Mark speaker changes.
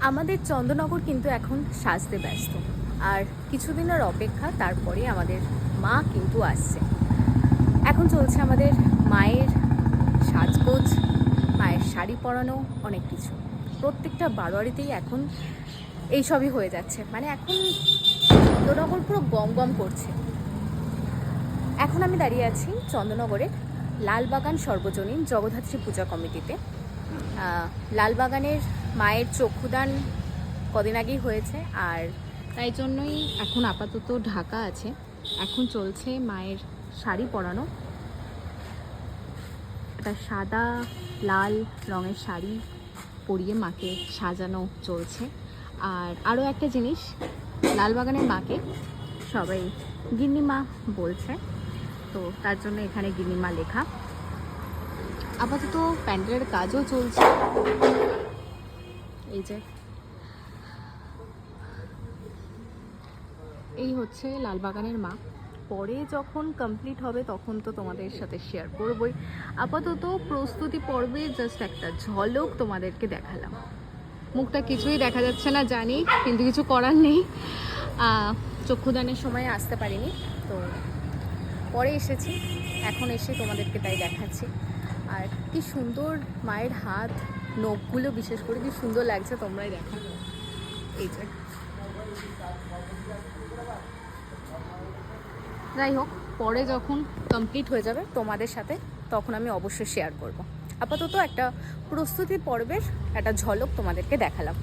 Speaker 1: আমাদের চন্দননগর কিন্তু এখন সাজতে ব্যস্ত, আর কিছুদিনের অপেক্ষা, তারপরে আমাদের মা কিন্তু আসছে। এখন চলছে আমাদের মায়ের সাজগোজ, মায়ের শাড়ি পরানো, অনেক কিছু। প্রত্যেকটা বারোয়ারিতেই এখন এইসবই হয়ে যাচ্ছে, মানে এখন চন্দননগর পুরো গম গম করছে। এখন আমি দাঁড়িয়ে আছি চন্দননগরের লালবাগান সর্বজনীন জগদ্ধাত্রী পূজা কমিটিতে। লালবাগানের মায়ের চক্ষুদান কদিন আগেই হয়েছে, আর তাই জন্যই এখন আপাতত ঢাকা আছে। এখন চলছে মায়ের শাড়ি পরানো, একটা সাদা লাল রঙের শাড়ি পরিয়ে মাকে সাজানো চলছে। আর আরও একটা জিনিস, লালবাগানের মাকে সবাই গিন্নিমা বলছে, তো তার জন্য এখানে গিন্নিমা লেখা। আপাতত প্যান্ডেলের কাজও চলছে। এই যে এই হচ্ছে লালবাগানের মা। পরে যখন কমপ্লিট হবে তখন তো তোমাদের সাথে শেয়ার করবই। আপাতত প্রস্তুতি পর্বে জাস্ট একটা ঝলক তোমাদেরকে দেখালাম। মুখটা কিছুই দেখা যাচ্ছে না জানি, কিন্তু কিছু করার নেই। চক্ষুদানের সময় আসতে পারিনি, তো পরে এসেছি। এখন এসে তোমাদেরকে তাই দেখাচ্ছি। আর কি সুন্দর মায়ের হাত, নখগুলো বিশেষ করে কি সুন্দর লাগছে, তোমরাই দেখো। এই যে যাই হোক, পরে যখন কমপ্লিট হয়ে যাবে তোমাদের সাথে, তখন আমি অবশ্যই শেয়ার করব। আপাতত একটা প্রস্তুতি পর্বের একটা ঝলক তোমাদেরকে দেখালাম।